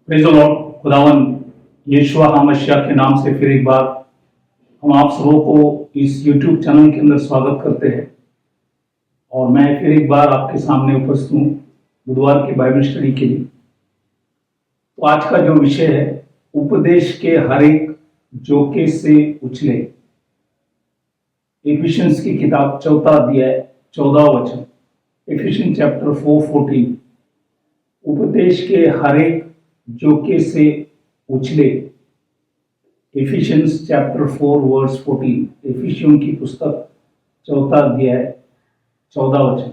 Praise the Lord. खुदावन यीशुआ हामशिया के नाम से फिर एक बार हम आप सबों को इस YouTube चैनल के अंदर स्वागत करते हैं और मैं फिर एक बार आपके सामने उपस्थित हूँ बुधवार की बाइबल स्टडी के लिए। तो आज का जो विषय है, उपदेश के हर एक झोंके से उछले। एफिशियंस की किताब 4 अध्याय 14 वचन, एफिशियन चैप्टर 4:14। उपदेश के हर एक झोंके से उछले। Ephesians chapter 4 verse 14। एफिशियन की पुस्तक 4 अध्याय 14 वचन।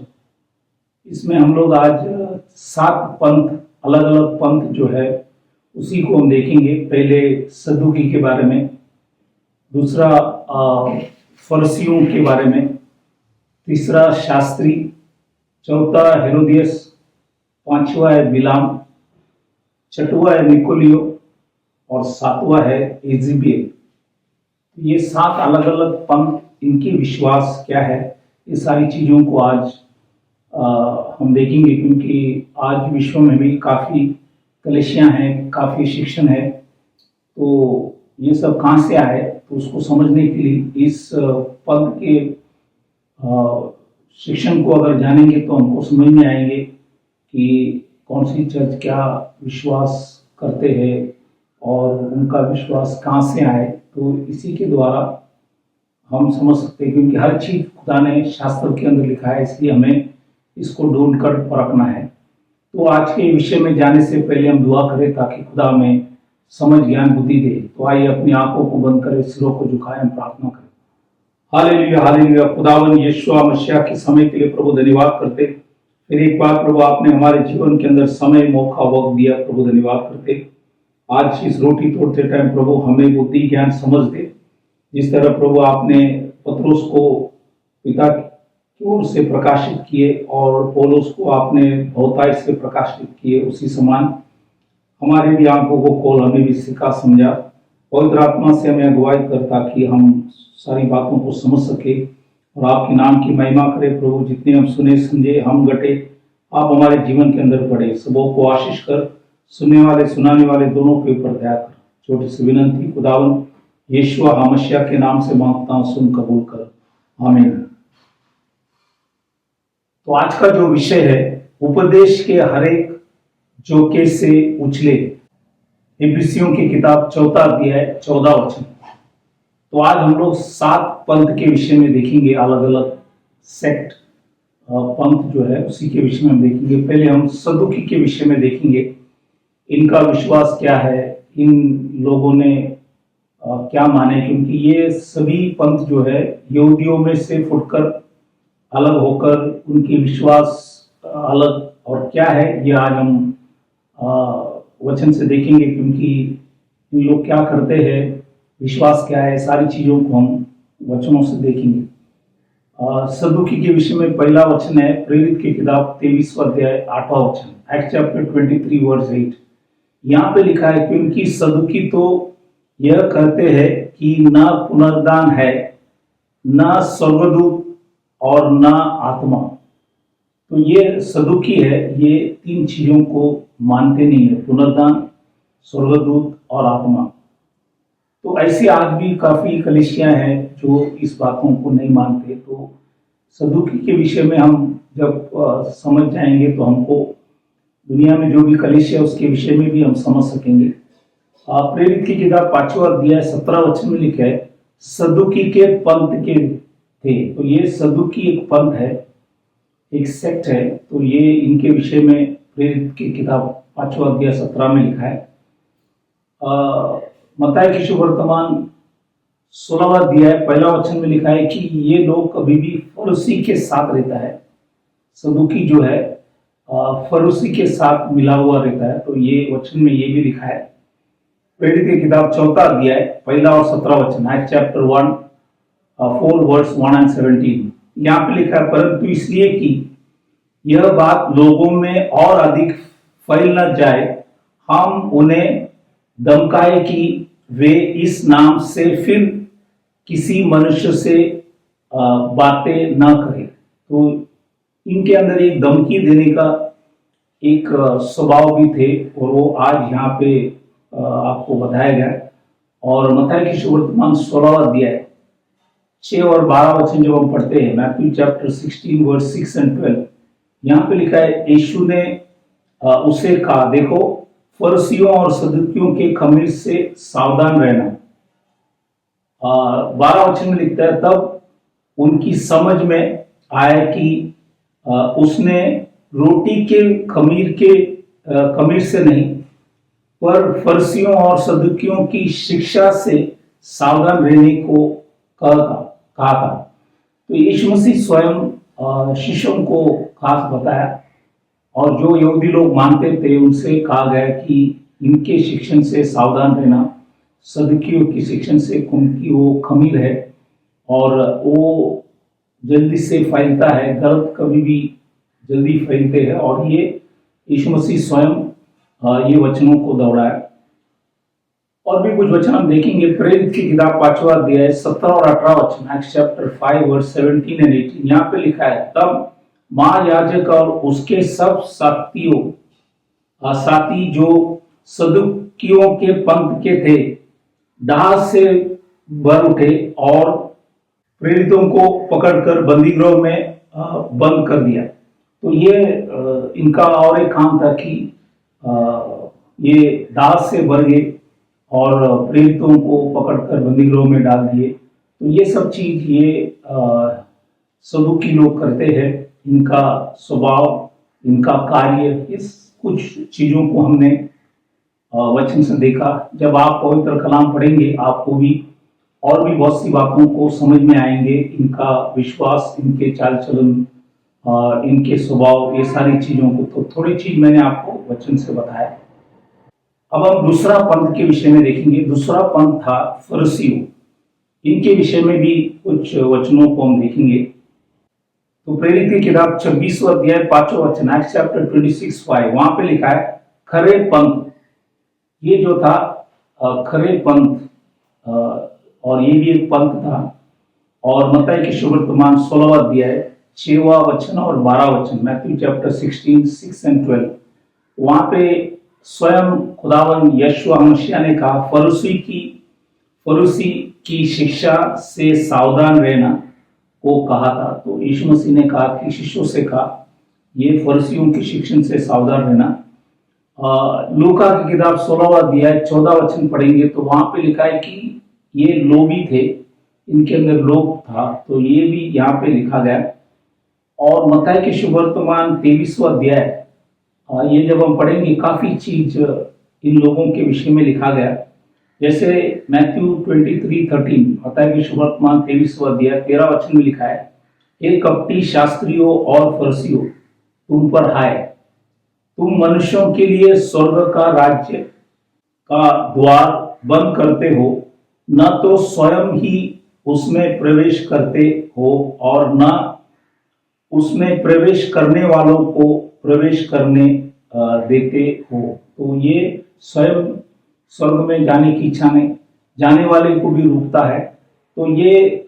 इसमें हम लोग आज 7 पंथ, अलग अलग पंथ जो है उसी को हम देखेंगे। पहले सदुकी के बारे में, दूसरा फरसियों के बारे में, तीसरा शास्त्री, चौथा हेरोदियस, पांचवा है बिलाम, छठवा है निकोलियो और सातवां है एजेबेल। ये 7 अलग अलग पंथ, इनके विश्वास क्या है, ये सारी चीज़ों को आज हम देखेंगे, क्योंकि आज विश्व में भी काफ़ी कलेशियाँ हैं, काफ़ी शिक्षण है। तो ये सब कहाँ से आए, तो उसको समझने के लिए इस पंथ के शिक्षण को अगर जानेंगे तो हमको समझ में आएंगे कि कौन सी चर्च क्या विश्वास करते हैं और उनका विश्वास कहाँ से आए। तो इसी के द्वारा हम समझ सकते हैं, क्योंकि हर चीज़ खुदा ने शास्त्र के अंदर लिखा है, इसलिए हमें इसको ढूंढ कर परखना है। तो आज के विषय में जाने से पहले हम दुआ करें ताकि खुदा हमें समझ ज्ञान बुद्धि दे। तो आइए अपनी आंखों को बंद करें, सिरों को झुकाएं, हम प्रार्थना करें। Hallelujah hallelujah. खुदावन यीशुआ मसीह के समय के लिए प्रभु धन्यवाद करते। फिर एक बार प्रभु आपने हमारे जीवन के अंदर समय, मौका, वक्त दिया, प्रभु धन्यवाद करते। आज इस रोटी तोड़ते टाइम प्रभु हमें बुद्धि ज्ञान समझ दे। जिस तरह प्रभु आपने पतरस को पिता की ओर से प्रकाशित किए और पौलुस को आपने बहुतायत से प्रकाशित किए, उसी समान हमारे भी आंखों को खोल, हमें भी सिखा समझा। पवित्र आत्मा से हमें अगुवाई कर ताकि हम सारी बातों को समझ सके और आपके नाम की महिमा करें। प्रभु जितने हम सुने समझे, हम घटे, आप हमारे जीवन के अंदर पड़े। सबों को आशीष कर, सुनने वाले सुनाने वाले दोनों के ऊपर दया कर। छोटी सी विनंती खुदावन यीशुआ हामशिया के नाम से मांगता हूं, सुन कबूल कर, आमीन। तो आज का जो विषय है, उपदेश के हर एक झोंके से उछले। इफिसियों की किताब 4 अध्याय 14 वचन। तो आज हम लोग 7 पंथ के विषय में देखेंगे, अलग अलग सेक्ट पंथ जो है उसी के विषय में हम देखेंगे। पहले हम सदुकी के विषय में देखेंगे, इनका विश्वास क्या है, इन लोगों ने क्या माने, क्योंकि ये सभी पंथ जो है यहूदियों में से फुटकर अलग होकर उनकी विश्वास अलग और क्या है, ये आज हम वचन से देखेंगे। क्योंकि इन लोग क्या करते हैं, विश्वास क्या है, सारी चीज़ों को हम वचनों से देखेंगे। सदुकी के विषय में पहला वचन है प्रेरित की किताब 23 अध्याय 8वां वचन, एक्ट चैप्टर 23 वर्स 8। यहाँ पे लिखा है, क्योंकि सदुकी तो यह कहते हैं कि न पुनर्दान है, न स्वर्गदूत और न आत्मा। तो ये सदुकी है, ये 3 चीजों को मानते नहीं है, पुनर्दान, स्वर्गदूत और आत्मा। तो ऐसे आज भी काफी कलीसियां हैं जो इस बातों को नहीं मानते। तो सदुकी के विषय में हम जब समझ जाएंगे तो हमको दुनिया में जो भी कलीसिया है उसके विषय में भी हम समझ सकेंगे। प्रेरित की किताब 5वां अध्याय 17 वचन में लिखा है, सदुकी के पंथ के थे। तो ये सदुकी एक पंथ है, एक सेक्ट है। तो ये इनके विषय में प्रेरित की किताब 5वां अध्याय 17 में लिखा है। मत्ती की सुवर्तमान 16वां अध्याय 1 वचन में लिखा है कि ये लोग कभी भी फरीसी के साथ रहता है। सदुकी जो है फरीसी के साथ मिला हुआ रहता है। तो ये वचन में ये भी लिखा है। प्रेरित की किताब 4 अध्याय 1 और 17 वचन, एक्ट चैप्टर 4 वर्स 1 and 17। यहाँ पे लिखा है, परंतु इसलिए कि यह बात लोगों में और अधिक फैल न जाए, हम उन्हें धमकाए कि वे इस नाम से फिर किसी मनुष्य से बातें न करें। तो इनके अंदर एक धमकी देने का एक स्वभाव भी थे, और वो आज यहाँ पे आपको बताया गया। और मत्ती की सुवर्तमान 16वां अध्याय 6 और 12 वचन जब हम पढ़ते हैं, मैथ्यू चैप्टर 16 वर्स 6 एंड 12, यहाँ पे लिखा है, यीशु ने उसे कहा, देखो फरीसियों और सदूकियों के खमीर से सावधान रहना। 12 वचन में लिखता है, तब उनकी समझ में आया कि उसने रोटी के खमीर से नहीं, पर फरीसियों और सदूकियों की शिक्षा से सावधान रहने को कहा था। तो यीशु मसीह स्वयं शिष्यों को खास बताया, और जो यहूदी लोग मानते थे उनसे कहा गया कि इनके शिक्षण से सावधान रहना, सदूकियों की शिक्षण से, उनकी वो खमीर है और वो जल्दी से फैलता है, गलत कभी भी जल्दी फैलते हैं। और ये यीशु मसीह स्वयं ये वचनों को दोहराया। और भी कुछ वचन हम देखेंगे, प्रेरित की किताब 5वां अध्याय 17 और 18 वचन, एक्ट्स चैप्टर 5 वर्स 17 एंड 18। यहाँ पे लिखा है, तब महायाजक और उसके सब साथी जो सदूकियों के पंथ के थे, डाह से भर उठे और प्रेरितों को पकड़कर बंदीगृह में बंद कर दिया। तो ये इनका और एक काम था कि ये डाह से भर गए और प्रेरितों को पकड़कर बंदीगृह में डाल दिए। तो ये सब चीज ये सदूकी लोग करते हैं, इनका स्वभाव, इनका कार्य, इस कुछ चीजों को हमने वचन से देखा। जब आप पवित्र कलाम पढ़ेंगे, आपको भी और भी बहुत सी बातों को समझ में आएंगे, इनका विश्वास, इनके चाल चलन, इनके स्वभाव, ये सारी चीजों को। तो थोड़ी चीज मैंने आपको वचन से बताया। अब हम दूसरा पंथ के विषय में देखेंगे। दूसरा पंथ था फरीसियों। इनके विषय में भी कुछ वचनों को हम देखेंगे। तो प्रेरित की किताब 26वां अध्याय 5वां वचन, एक्ट्स चैप्टर 26:5, वहां पे लिखा है, खरे पंथ। ये जो था खरे पंथ, और ये भी एक पंथ था। और मत्ती की सुवर्तमान 16वां अध्याय 6वां वचन और 12 वचन, मैथ्यू चैप्टर 16 6 एंड 12, वहां पे स्वयं खुदावन यीशु मसीह ने कहा, फरीसी की शिक्षा से सावधान रहना को कहा था। तो यीशु मसीह ने कहा कि शिष्यों से कहा, ये फरीसियों की शिक्षण से सावधान रहना। लूका की किताब 16वां अध्याय 14 वचन पढ़ेंगे, तो वहां पे लिखा है कि ये लोभी थे, इनके अंदर लोभ था। तो ये भी यहाँ पे लिखा गया। और मत्ती की सुवर्तमान 23वां अध्याय, ये जब हम पढ़ेंगे, काफी चीज इन लोगों के विषय में लिखा गया। जैसे मैथ्यू 23:13, मत्ती की सुवर्तमान 23वां अध्याय 13 वचन में लिखा है, हे कपटी शास्त्रियों और फरीसियों, तुम पर हाय, तुम मनुष्यों के लिए स्वर्ग का राज्य का द्वार बंद करते हो, न तो स्वयं ही उसमें प्रवेश करते हो और न उसमें प्रवेश करने वालों को प्रवेश करने देते हो। तो ये स्वयं स्वर्ग में जाने की इच्छा नहीं, जाने वाले को भी रोकता है। तो ये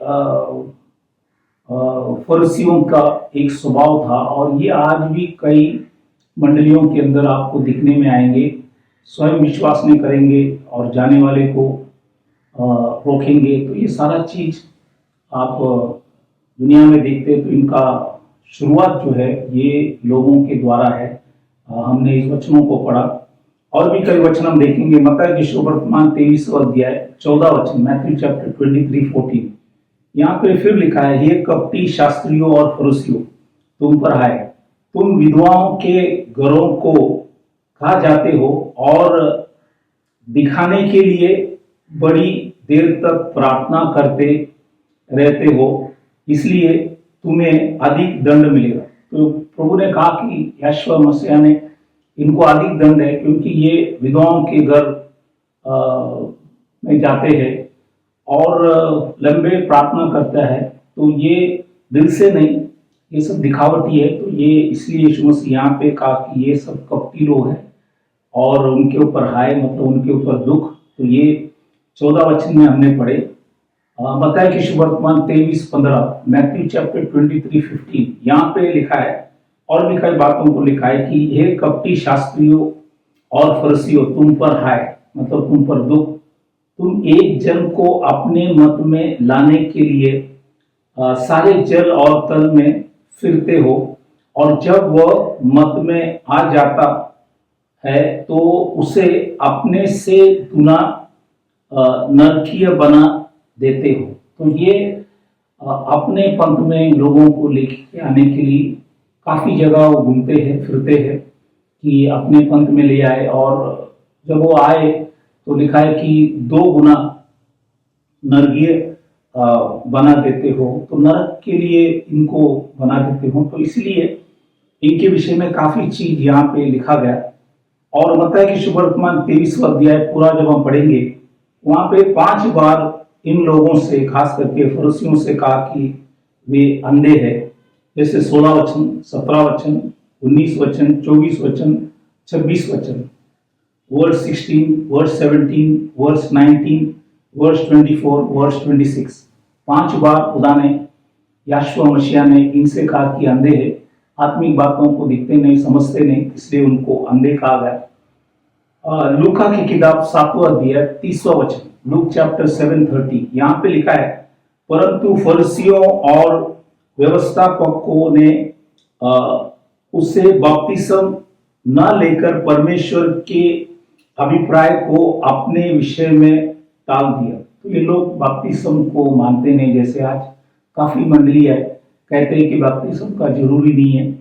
फरीसियों का एक स्वभाव था, और ये आज भी कई मंडलियों के अंदर आपको दिखने में आएंगे। स्वयं विश्वास नहीं करेंगे और जाने वाले को रोकेंगे। तो ये सारा चीज आप दुनिया में देखते हैं। तो इनका शुरुआत जो है ये लोगों के द्वारा है। हमने इस वचनों को पढ़ा, और भी कई वचन हम देखेंगे। मत्ती की सुवर्तमान 23वां अध्याय 14 वचन, मैथ्यू चैप्टर 23:14, यहाँ पे फिर लिखा है, हे कपटी शास्त्रियों और फरीसियों, तुम पर हाय, तुम विधवाओं के घरों को खा जाते हो और दिखाने के लिए बड़ी देर तक प्रार्थना करते रहते हो, इसलिए तुम्हें अधिक दंड मिलेगा। तो प्रभु ने कहा कि यीशु मसीह ने इनको अधिक दंड है, क्योंकि ये विधवाओं के घर में जाते हैं और लंबे प्रार्थना करता है। तो ये दिल से नहीं, ये सब दिखावटी है। तो ये इसलिए यीशु मसीह यहाँ पे कहा कि ये सब कपटी लोग हैं और उनके ऊपर हाय, मतलब उनके ऊपर दुख। तो ये 14 वचन में हमने पढ़े। मत्ती की सुवर्तमान 23:15, मैथ्यू चैप्टर 23:15, यहाँ पे लिखा है, और भी कई बातों को लिखा है कि हे कपटी शास्त्रियों और फरीसियों, तुम पर हाय, मतलब तुम पर दुख, तुम एक जन को अपने मत में लाने के लिए सारे जल और तल में फिरते हो, और जब वह मत में आ जाता है तो उसे अपने से गुना नरकीय बना देते हो। तो ये अपने पंथ में लोगों को लेके आने के लिए काफी जगह वो घूमते हैं फिरते हैं कि अपने पंथ में ले आए, और जब वो आए तो लिखा है कि 2 गुना नरकीय बना देते हो, तो नरक के लिए इनको बना देते हो। तो इसलिए इनके विषय में काफी चीज यहाँ पे लिखा गया। और मत्ती की सुवर्तमान 23वां अध्याय पूरा जब हम पढ़ेंगे, वहां पे 5 बार इन लोगों से, खास करके फरीसियों से कहा कि वे अंधे हैं। जैसे 16 वचन, 17 वचन, 19 वचन, 24 वचन, 26 वचन, verse 16, verse 17, verse 19, verse 24, verse 26। 5 बार खुदा ने, यहोशू मसीह ने इनसे कहा कि अंधे हैं, आत्मिक बातों को दिखते नहीं, समझते नहीं, इसलिए उनको अंधे कहा गया। लूका की किताब 7वां अध्याय 30वां वचन, लूक चैप्टर 7:30, यहाँ पे लिखा है, परंतु फरीसियों और व्यवस्थापकों ने उससे बपतिस्म न लेकर परमेश्वर के अभिप्राय को अपने विषय में टाल दिया। तो ये लोग बपतिस्म को मानते नहीं। जैसे आज काफी मंडली है, कहते हैं कि बपतिस्म का जरूरी नहीं है।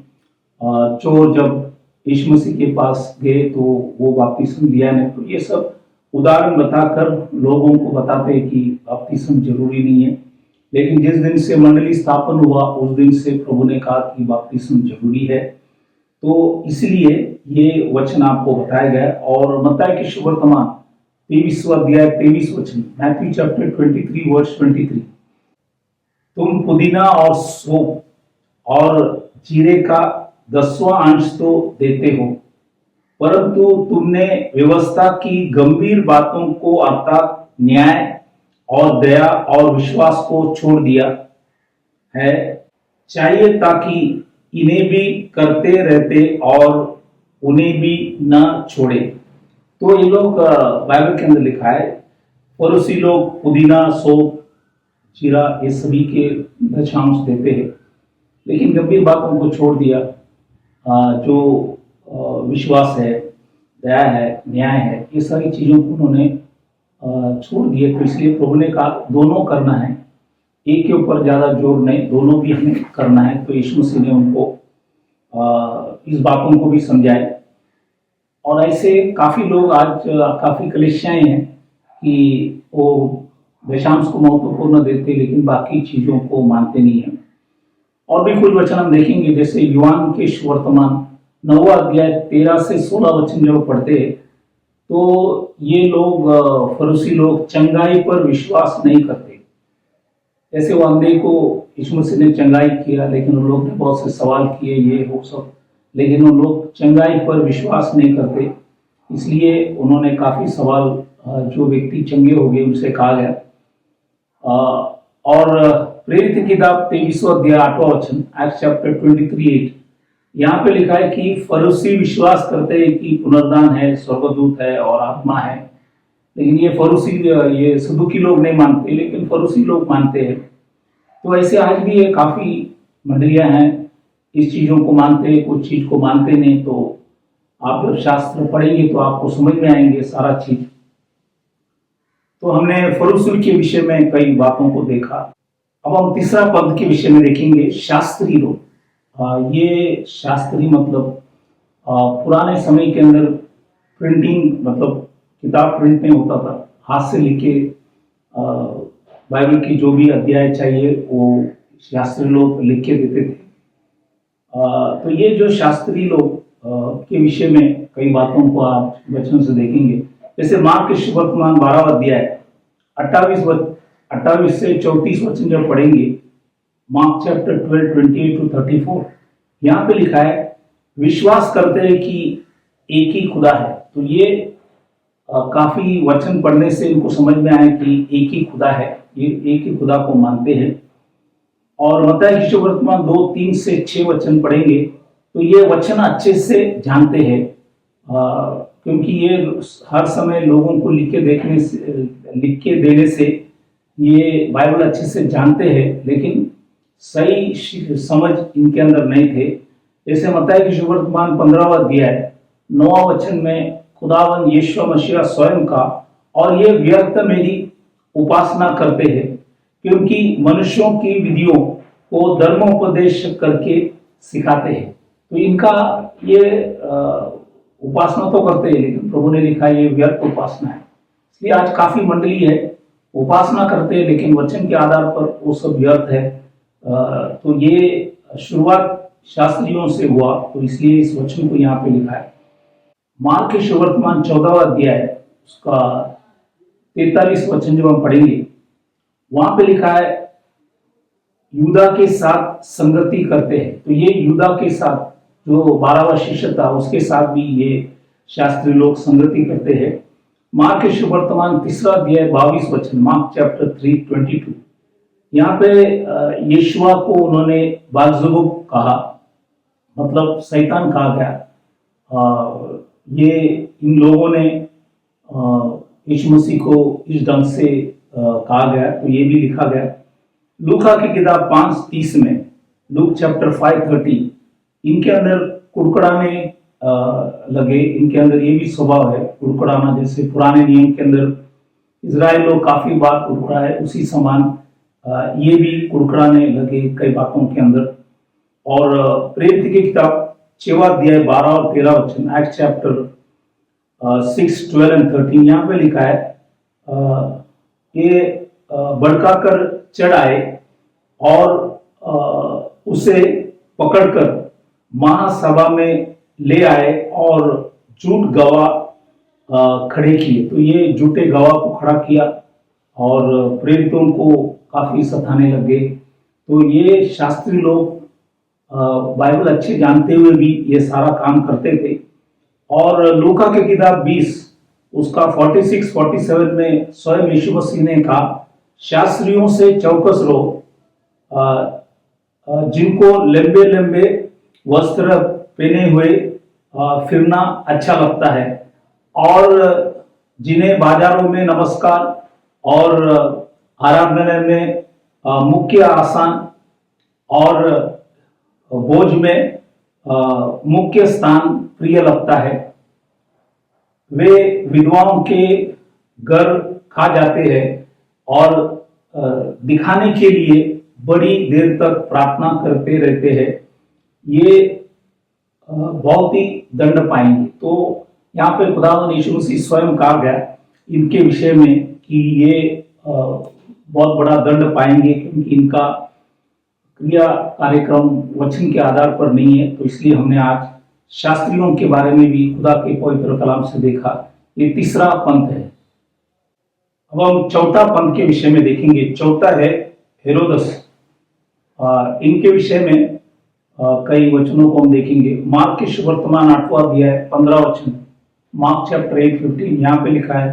चोर जब यीशु मसीह के पास गए तो वो बपतिस्म दिया नहीं। तो ये सब उदाहरण बताकर लोगों को बताते हैं कि बपतिस्म जरूरी नहीं है। लेकिन जिस दिन से मंडली स्थापन हुआ उस दिन से प्रभु ने कहा कि बपतिस्म जरूरी है। तो इसलिए ये वचन आपको बताया गया। और मत्ती की सुवर्तमान 23वां अध्याय 23 वचन, मैथ्यू चैप्टर 23 वर्स 23, तुम पुदीना और सौंफ और जीरे का 10वां अंश तो देते हो, परंतु तुमने व्यवस्था की गंभीर बातों को अर्थात न्याय और दया और विश्वास को छोड़ दिया है। चाहिए ताकि इन्हें भी करते रहते और उन्हें भी न छोड़े। तो ये लोग बाइबल के अंदर लिखा है, फरीसी लोग पुदीना, सौंफ, जीरा ये सभी के दशांश देते हैं, लेकिन गंभीर बातों को छोड़ दिया। जो विश्वास है, दया है, न्याय है, ये सारी चीजों को उन्होंने छोड़ दिए। तो इसलिए प्रभु ने कहा दोनों करना है, एक के ऊपर ज्यादा जोर नहीं, दोनों भी हमें करना है। तो यीशु मसीह ने उनको इस बातों को भी समझाए। और ऐसे काफी लोग आज, काफी कलीसियाएं हैं कि वो दशांश को महत्वपूर्ण देते लेकिन बाकी चीजों को मानते नहीं है। और भी कुछ वचन हम देखेंगे, जैसे यूहान के सुवर्तमान 9वां अध्याय 13 से 16 वचन जब पढ़ते हैं तो ये लोग, फरीसी लोग, चंगाई पर विश्वास नहीं करते। जैसे वो अंधे को यीशु मसीह ने चंगाई किया, लेकिन उन लोग ने बहुत से सवाल किए, ये वो सब, लेकिन उन लोग चंगाई पर विश्वास नहीं करते। इसलिए उन्होंने काफी सवाल, जो व्यक्ति चंगे हो गए उनसे कहा गया। और प्रेरित किताब 23वां अध्याय 8वां वचन, एक्ट्स चैप्टर 23:8, यहाँ पे लिखा है कि फरीसी विश्वास करते हैं कि पुनरुत्थान है, स्वर्गदूत है और आत्मा है, लेकिन ये फरीसी, ये सदुकी लोग नहीं मानते, लेकिन फरीसी लोग मानते हैं। तो ऐसे आज भी ये काफी मंडलियां हैं, इस चीजों को मानते हैं, कुछ चीज को मानते नहीं। तो आप जब शास्त्र पढ़ेंगे तो आपको समझ में आएंगे सारा चीज। तो हमने फरीसी के विषय में कई बातों को देखा। अब हम तीसरा पद के विषय में देखेंगे, शास्त्री लोग। ये शास्त्री मतलब पुराने समय के अंदर प्रिंटिंग, मतलब किताब प्रिंट नहीं होता था, हाथ से लिखे बाइबल की जो भी अध्याय चाहिए वो शास्त्री लोग लिख के देते थे। तो ये जो शास्त्री लोग के विषय में कई बातों को आप वचन से देखेंगे। जैसे मार्क के सुवर्तमान 12वां अध्याय 28 से 34 वचन जब पढ़ेंगे, मार्क चैप्टर 12, 28 to 34, यहाँ पे लिखा है, विश्वास करते हैं कि एक ही खुदा है। तो ये काफी वचन पढ़ने से इनको समझ में आया कि एक ही खुदा है, ये एक ही खुदा को मानते हैं। और मत्ती की सुवर्तमान 2, 3 से 6 वचन पढ़ेंगे, तो ये वचन अच्छे से जानते हैं, क्योंकि ये हर समय लोगों को लिख के देने से ये बाइबल अच्छे से जानते हैं, लेकिन सही समझ इनके अंदर नहीं थे। जैसे मत्ती की सुवर्तमान 15वां अध्याय 9वां वचन में खुदावन यीशु मसीह स्वयं का, और ये व्यर्थ मेरी उपासना करते हैं क्योंकि मनुष्यों की विधियों को धर्मोपदेश करके सिखाते हैं। तो इनका ये उपासना तो करते हैं, लेकिन प्रभु ने लिखा ये व्यर्थ उपासना है। इसलिए आज काफी मंडली है उपासना करते हैं, लेकिन वचन के आधार पर वो सब व्यर्थ है। तो ये शुरुआत शास्त्रियों से हुआ, तो इसलिए इस वचन को यहाँ पे लिखा है। मार्क के सुवर्तमान 14वां अध्याय उसका 43 वचन जब हम पढ़ेंगे, वहां पे लिखा है यूदा के साथ संगति करते हैं। तो ये यूदा के साथ जो 12वां शिष्य था उसके साथ भी ये शास्त्री लोग संगति करते हैं। मार्क के सुवर्तमान 3रा अध्याय 22 वचन, मार्क चैप्टर 3:22, यहाँ पे यीशुआ को उन्होंने बालज़बूब कहा, मतलब शैतान कहा गया। ये इन लोगों ने यीशु मसीह को इस ढंग से कहा गया, तो ये भी लिखा गया। लूका की किताब 5:30 में, लूक चैप्टर 5:30, इनके अंदर कुड़कुड़ाने लगे। इनके अंदर ये भी स्वभाव है कुड़कुड़ाना, जैसे पुराने नियम के अंदर इजराइल लोग काफी बार कुड़कुड़ाए, उसी समान ये भी कुड़कुड़ाने लगे कई बातों के अंदर। और प्रेरित की किताब 6वां अध्याय 12 और 13 वचन, एक्ट चैप्टर 6, 12 और 13, यहाँ पे लिखा है ये भड़का कर चढ़ आए और उसे पकड़कर महासभा में ले आए और झूठ गवाह खड़े किए। तो ये झूठे गवाह को खड़ा किया और प्रेरितों को काफी सताने लगे। तो ये शास्त्री लोग बाइबल अच्छे जानते हुए भी ये सारा काम करते थे। और लूका की किताब 20 उसका 46-47 में स्वयं यीशु मसीह ने कहा, शास्त्रियों से चौकस रहो, जिनको लंबे लंबे वस्त्र पहने हुए फिरना अच्छा लगता है और जिन्हें बाजारों में नमस्कार और आराधना में मुख्य आसन और भोज में मुख्य स्थान प्रिय लगता है, वे विधवाओं के घर खा जाते हैं और दिखाने के लिए बड़ी देर तक प्रार्थना करते रहते हैं, ये बहुत ही दंड पाएंगे। तो यहाँ पे खुदावंद यीशु मसीह स्वयं कहा गया इनके विषय में कि ये बहुत बड़ा दंड पाएंगे, क्योंकि इनका क्रिया कार्यक्रम वचन के आधार पर नहीं है। तो इसलिए हमने आज शास्त्रियों के बारे में भी खुदा के पवित्र कलाम से देखा। ये तीसरा पंथ है। अब हम चौथा पंथ के विषय में देखेंगे। चौथा है हेरोदस। इनके विषय में कई वचनों को हम देखेंगे। मार्क के सुवर्तमान 8वां अध्याय 15 वचन, मार्क चैप्टर 8:15, यहाँ पे लिखा है,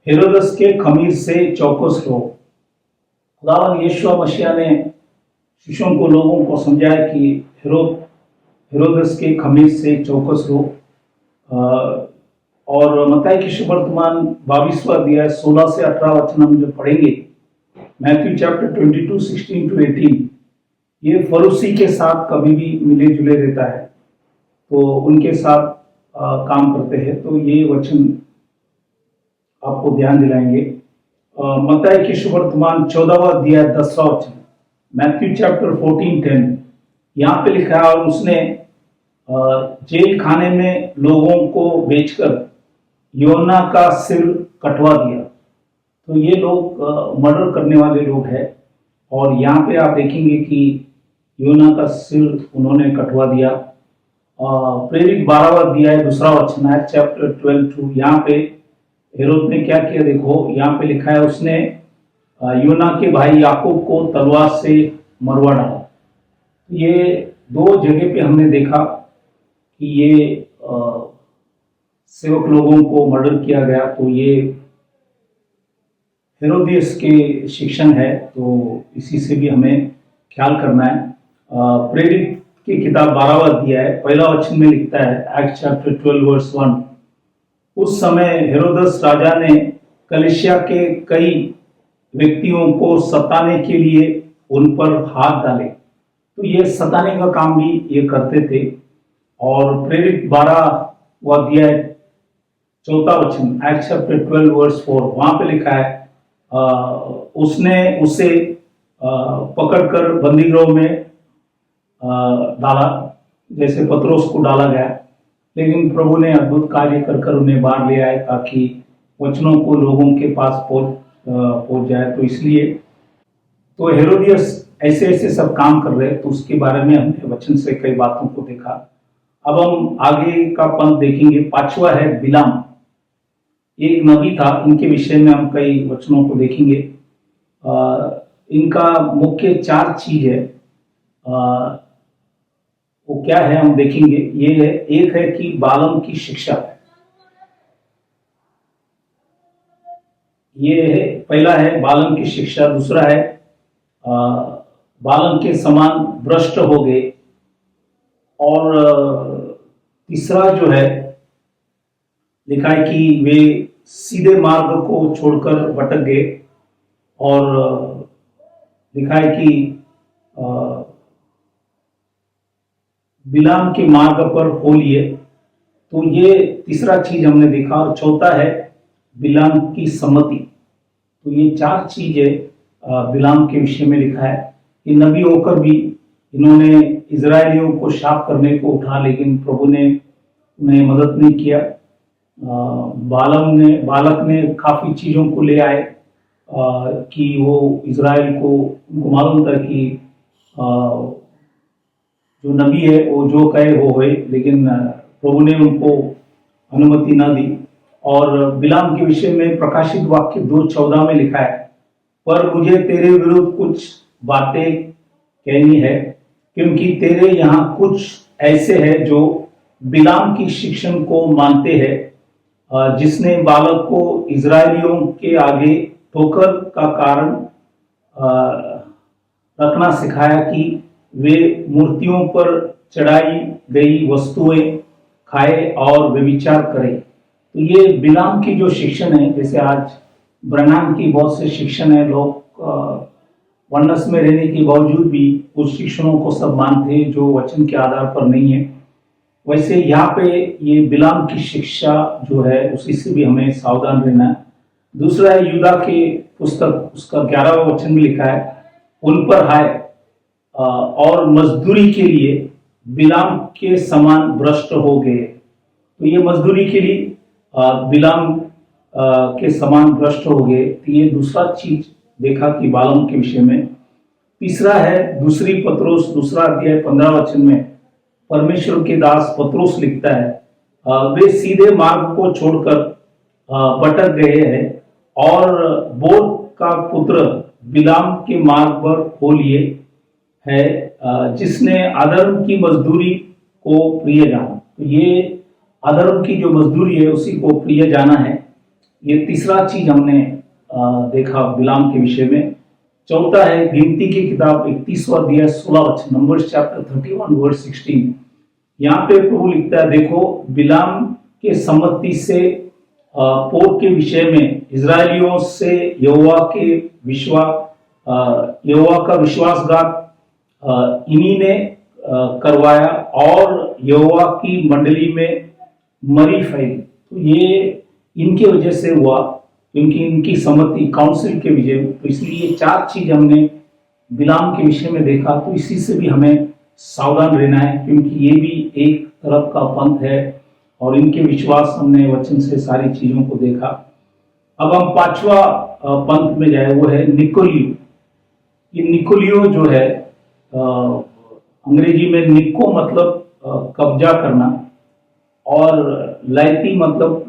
हेरोदस के खमीर से चौकस रहो। खुदावंद यीशु मसीह ने शिष्यों को, लोगों को समझाया कि हेरोदस के खमीर से चौकस रहो। और मत्ती की सुवर्तमान 22वां अध्याय 16 से 18 वचन हम जो पढ़ेंगे, मैथ्यू चैप्टर 22:16-18, ये फरूसी के साथ कभी भी मिले जुले रहता है, तो उनके साथ काम करते हैं। तो ये वचन आपको ध्यान दिलाएंगे। मत्ती की सुवर्तमान 14वां अध्याय 10वां वचन, मैथ्यू चैप्टर 14:10, यहाँ पे लिखा है, और उसने जेल खाने में लोगों को बेचकर योना का सिर कटवा दिया। तो ये लोग मर्डर करने वाले लोग हैं। और यहाँ पे आप देखेंगे कि योना का सिर उन्होंने कटवा दिया। प्रेरित 12वां अध्याय 2 वचन, चैप्टर 12:2, यहाँ पे हेरोद ने क्या किया देखो, यहाँ पे लिखा है, उसने योना के भाई याकूब को तलवार से मरवा डाला। ये दो जगह पे हमने देखा कि ये सेवक लोगों को मर्डर किया गया। तो ये हेरोदियस के शिक्षण है, तो इसी से भी हमें ख्याल करना है। प्रेरित की किताब 12वां अध्याय पहला वचन में लिखता है, एक्ट चैप्टर 12 वर्स 1। उस समय हेरोदस राजा ने कलीसिया के कई व्यक्तियों को सताने के लिए उन पर हाथ डाले। तो ये सताने का काम भी ये करते थे। और प्रेरित 12वां अध्याय 4 वचन, एक्ट चैप्टर 12 वर्स 4, वहां पे लिखा है, उसने उसे पकड़कर बंदीगृह में डाला, जैसे पतरस को डाला गया। लेकिन प्रभु ने अद्भुत कार्य कर उन्हें बाहर ले आए ताकि वचनों को लोगों के पास पहुंच जाए। तो इसलिए तो हेरोदियस ऐसे ऐसे सब काम कर रहे, तो उसके बारे में हमने वचन से कई बातों को देखा। अब हम आगे का पंथ देखेंगे। 5वां है बिलाम। एक नबी था, इनके विषय में हम कई वचनों को देखेंगे। इनका मुख्य 4 चीज है। वो क्या है हम देखेंगे। ये है, एक है कि बालम की शिक्षा, ये है पहला है बालम की शिक्षा। दूसरा है बालम के समान भ्रष्ट हो गए। और तीसरा जो है लिखा है कि वे सीधे मार्ग को छोड़कर भटक गए। और लिखा है कि बिलाम के मार्ग पर हो लिए। तो ये तीसरा चीज हमने देखा। और चौथा है बिलाम की सम्मति। तो ये 4 चीजें बिलाम के विषय में लिखा है। कि नबी होकर भी इन्होंने इजरायलियों को शाप करने को उठा, लेकिन प्रभु ने उन्हें मदद नहीं किया। बालक ने काफी चीजों को ले आए कि वो इजराइल को, उनको मालूम था कि जो नबी है वो जो कहे वो है, लेकिन प्रभु ने उनको अनुमति ना दी। और बिलाम के विषय में प्रकाशित वाक्य 2:14 में लिखा है, पर मुझे तेरे विरुद्ध कुछ बातें कहनी है, क्योंकि तेरे यहाँ कुछ ऐसे हैं जो बिलाम की शिक्षण को मानते हैं, जिसने बालक को इजरायलियों के आगे ठोकर का कारण रखना सिखाया कि वे मूर्तियों पर चढ़ाई गई वस्तुएं खाए और व्यभिचार करें। तो ये बिलाम की जो शिक्षण है, जैसे आज ब्रह्मांड की बहुत से शिक्षण है, लोग वनस में रहने के बावजूद भी उस शिक्षणों को सब मानते हैं जो वचन के आधार पर नहीं है। वैसे यहाँ पे ये बिलाम की शिक्षा जो है उसी से भी हमें सावधान रहना है। दूसरा है यूदा के पुस्तक, उसका 11वां वचन में लिखा है, उन पर हाय और मजदूरी के लिए बिलाम के समान भ्रष्ट हो गए। तो ये मजदूरी के लिए बिलाम के समान भ्रष्ट हो गए। तो ये दूसरा चीज देखा कि बालम के विषय में। तीसरा है दूसरी पत्रोस 2 अध्याय 15 वचन में परमेश्वर के दास पत्रोस लिखता है, वे सीधे मार्ग को छोड़कर भटक गए हैं और बोर का पुत्र बिलाम के मार्ग पर हो लिए है, जिसने अधर्म की मजदूरी को प्रिय जाना। तो ये अधर्म की जो मजदूरी है उसी को प्रिय जाना है। ये तीसरा चीज हमने देखा बिलाम के विषय में। चौथा है गिनती की किताब 31वां अध्याय 16 वचन, नंबर्स चैप्टर 31 वर्स 16। यहाँ पे प्रभु लिखता है, देखो बिलाम के सम्मति से पोर के विषय में इजरायलियों से यहोवा का विश्वासघात इन्हीं ने करवाया और यहोवा की मंडली में मरी फैली। तो ये इनके वजह से हुआ, क्योंकि इनकी सम्मति काउंसिल के विजय। तो इसलिए ये 4 चीज हमने बिलाम के विषय में देखा। तो इसी से भी हमें सावधान रहना है, क्योंकि ये भी एक तरफ का पंथ है और इनके विश्वास हमने वचन से सारी चीजों को देखा। अब हम 5वां पंथ में जाए, वो है निकोलियो। ये निकोलियो जो है अंग्रेजी में निको मतलब कब्जा करना और लाइती मतलब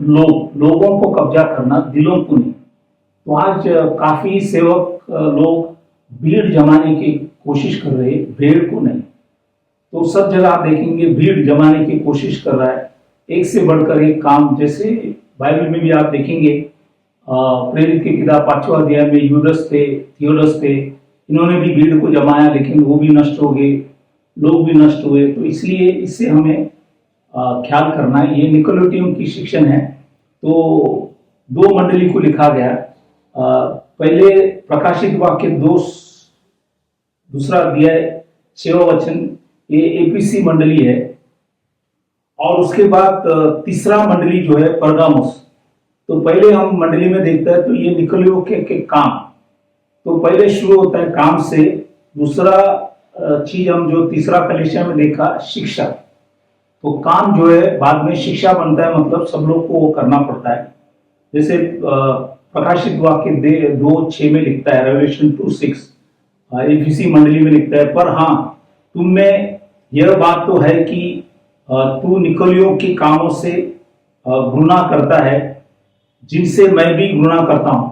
लोगों को कब्जा करना, दिलों को नहीं। तो आज काफी सेवक लोग भीड़ जमाने की कोशिश कर रहे हैं, भेड़ को नहीं। तो सब जगह आप देखेंगे भीड़ जमाने की कोशिश कर रहा है, एक से बढ़कर एक काम। जैसे बाइबल में भी आप देखेंगे, प्रेरित की किताब 5वां अध्याय में यूदस थे, थियोडस थे, इन्होंने भी भीड़ को जमाया, लेकिन वो भी नष्ट हो गए। लोग भी नष्ट हुए। तो इसलिए इससे हमें ख्याल करना है। ये निकोलेटियम की शिक्षण है। तो दो मंडली को लिखा गया। पहले प्रकाशित वाक्य दूसरा अध्याय 6वां वचन, ये एपीसी मंडली है। और उसके बाद तीसरा मंडली जो है परगामुस। तो पहले हम मंडली में देखते हैं तो ये निकोलियो के काम। तो पहले शुरू होता है काम से। दूसरा चीज हम जो तीसरा कलीसिया में देखा, शिक्षा। तो काम जो है बाद में शिक्षा बनता है, मतलब सब लोग को वो करना पड़ता है। जैसे प्रकाशित वाक्य 2:6 में लिखता है, रेवलेशन 2:6 एफिसी मंडली में लिखता है, पर हाँ तुम में यह बात तो है कि तू निकोलियों के कामों से घृणा करता है, जिनसे मैं भी घृणा करता हूं।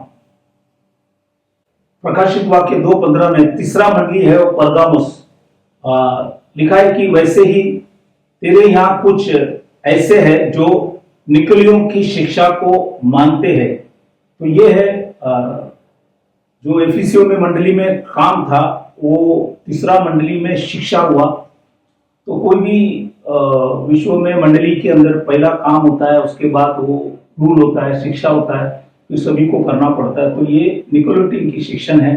प्रकाशित वाक्य 2:15 में तीसरा मंडली है वो परगामुस। लिखा है कि वैसे ही तेरे यहाँ कुछ ऐसे हैं जो निकोलियों की शिक्षा को मानते हैं। तो ये है जो एफिसियों में मंडली में काम था, वो तीसरा मंडली में शिक्षा हुआ। तो कोई भी विश्व में मंडली के अंदर पहला काम होता है, उसके बाद वो रूल होता है, शिक्षा होता है, तो सभी को करना पड़ता है। तो ये निकोलेटियम की शिक्षण है।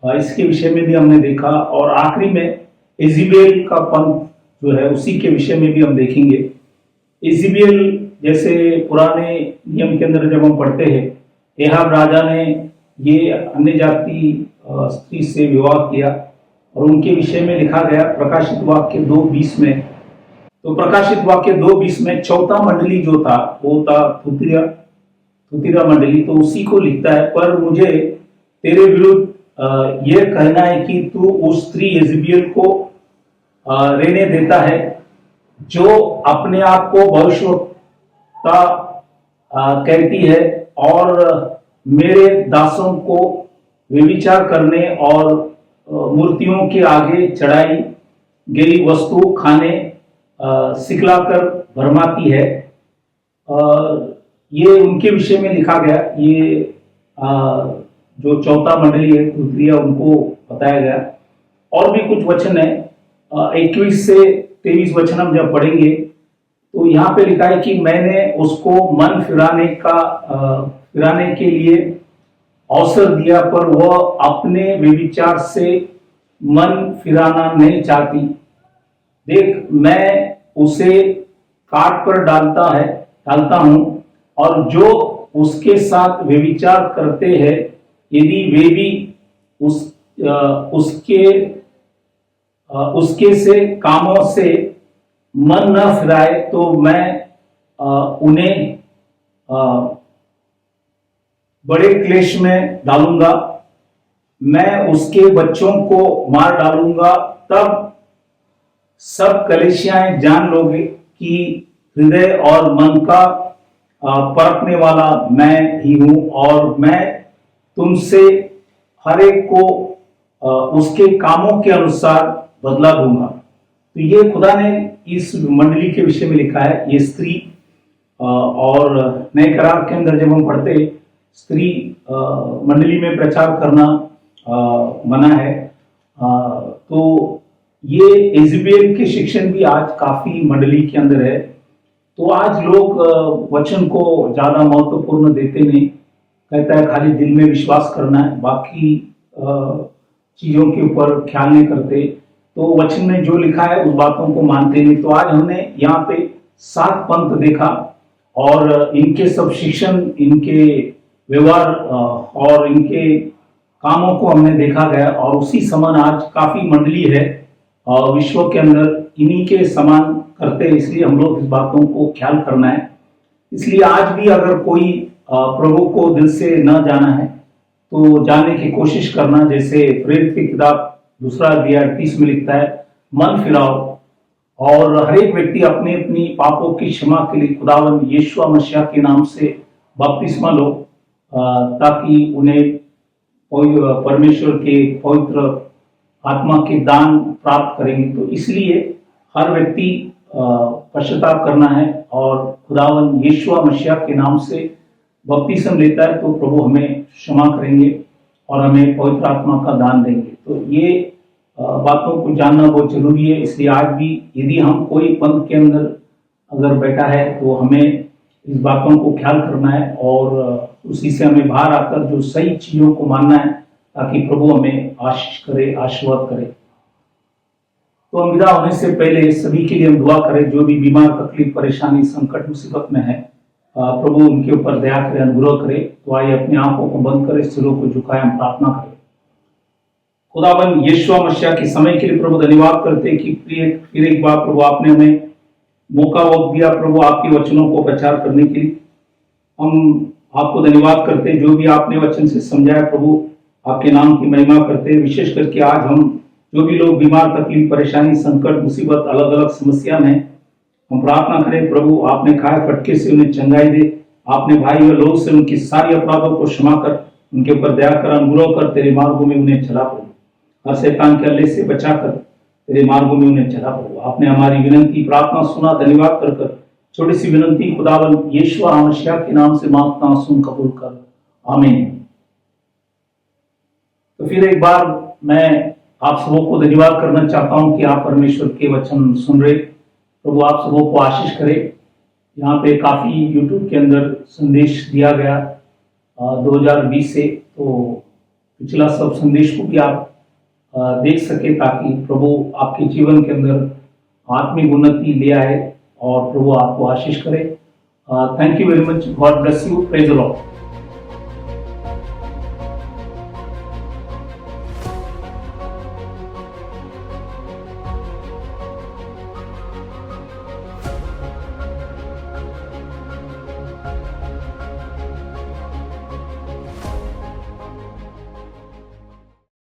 इसके विषय में भी हमने देखा। और आखिरी में इज़ेबेल का पंथ जो है, उसी के विषय में भी हम देखेंगे। इज़ेबेल जैसे पुराने नियम के अंदर जब हम पढ़ते हैं, एहाब राजा ने ये अन्य जाति स्त्री से विवाह किया और उनके विषय में लिखा गया प्रकाशित वाक्य 2:20 में। तो प्रकाशित वाक्य 2:20 में चौथा मंडली जो था वो था थुतीरा मंडली। तो उसी को लिखता है, पर मुझे तेरे विरुद्ध यह कहना है कि तू उस स्त्री इज़ेबेल को रहने देता है, जो अपने आप को भविष्यवक्ता कहती है और मेरे दासों को व्यभिचार करने और मूर्तियों के आगे चढ़ाई गई वस्तु खाने सिखलाकर भरमाती है। ये उनके विषय में लिखा गया। ये जो चौथा मंडली है तुतीया, उनको बताया गया। और भी कुछ वचन है, 21 से 23 वचन हम जब पढ़ेंगे तो यहाँ पे लिखा है कि मैंने उसको मन फिराने के लिए अवसर दिया, पर वह अपने व्यभिचार से मन फिराना नहीं चाहती। देख, मैं उसे काट पर डालता हूं, और जो उसके साथ व्यभिचार करते हैं, यदि वे भी उसके से कामों से मन न फिराए, तो मैं उन्हें बड़े क्लेश में डालूंगा। मैं उसके बच्चों को मार डालूंगा। तब सब कलीसियाएं जान लोगे कि हृदय और मन का परखने वाला मैं ही हूं, और मैं तुमसे हर एक को उसके कामों के अनुसार बदला दूंगा। तो ये खुदा ने इस मंडली के विषय में लिखा है। ये स्त्री और नए करार के अंदर जब हम पढ़ते, स्त्री मंडली में प्रचार करना मना है। तो ये इज़ेबेल के शिक्षण भी आज काफी मंडली के अंदर है। तो आज लोग वचन को ज्यादा महत्वपूर्ण देते नहीं। कहता है खाली दिल में विश्वास करना है, बाकी चीजों के ऊपर ख्याल नहीं करते। तो वचन में जो लिखा है उस बातों को मानते नहीं। तो आज हमने यहाँ पे 7 पंथ देखा, और इनके सब शिक्षण, इनके व्यवहार और इनके कामों को हमने देखा गया। और उसी समान आज काफी मंडली है विश्व के अंदर, इन्हीं के समान करते हैं। इसलिए हम लोग इस बातों को ख्याल करना है। इसलिए आज भी अगर कोई प्रभु को दिल से न जाना है तो जानने की कोशिश करना। जैसे प्रेरित की किताब 2 अध्याय 38 में लिखता है, मन फिराओ और हर एक व्यक्ति अपने अपनी पापों की क्षमा के लिए खुदावंद यीशु मसीह के नाम से बपतिस्मा लो, ताकि उन्हें परमेश्वर के पवित्र आत्मा के दान प्राप्त करेंगे। तो इसलिए हर व्यक्ति पश्चाताप करना है और खुदावंद यीशु मसीह के नाम से बपतिस्म लेता है, तो प्रभु हमें क्षमा करेंगे और हमें पवित्र आत्मा का दान देंगे। तो ये बातों को जानना बहुत जरूरी है। इसलिए आज भी यदि हम कोई पंथ के अंदर अगर बैठा है तो हमें इस बातों को ख्याल करना है और उसी से हमें बाहर आकर जो सही चीजों को मानना है, ताकि प्रभु हमें आशीष करे, आशीर्वाद करे। तो हम विदा होने से पहले सभी के लिए हम दुआ करें, जो भी बीमार, तकलीफ, परेशानी, संकट, मुसीबत में है, प्रभु उनके ऊपर दया करे, अनुग्रह करे। तो आइए अपनी आंखों को बंद करें, सिरों को झुकाए, हम प्रार्थना करें। खुदाबंद यीशु मसीह के समय के लिए प्रभु धन्यवाद करते कि फिर एक बार प्रभु आपने हमें मौका वक्त दिया प्रभु आपके वचनों को प्रचार करने के लिए। हम आपको धन्यवाद करते, जो भी आपने वचन से समझाया प्रभु आपके नाम की महिमा करते। विशेष करके आज हम जो भी लोग बीमार, तकलीफ, परेशानी, संकट, मुसीबत, अलग अलग समस्या में, हम प्रार्थना करें प्रभु आपने खाए फटके से उन्हें चंगाई दे। आपने भाई व लोग से उनकी सारी अपराधों को क्षमा कर, उनके ऊपर दया कर, अनुग्रह कर, तेरे मार्गों में उन्हें चला प्रभु। हर शैतान के हल्ले से बचाकर तेरे मार्गों में उन्हें चला प्रभु। आपने हमारी विनती प्रार्थना सुना, धन्यवाद कर छोटी सी विनती खुदावन यीशु मसीह के नाम से मांगता, सुन, कबूल कर, आमीन। तो फिर एक बार मैं आप सबों को धन्यवाद करना चाहता हूं कि आप परमेश्वर के वचन सुन रहे। प्रभु आप सबों को आशीष करे। यहाँ पे काफी यूट्यूब के अंदर संदेश दिया गया 2020 से, तो पिछला सब संदेश को भी आप देख सके, ताकि प्रभु आपके जीवन के अंदर आत्मिक उन्नति ले आए और प्रभु आपको आशीष करे। Thank you very much. God bless you. Praise the Lord.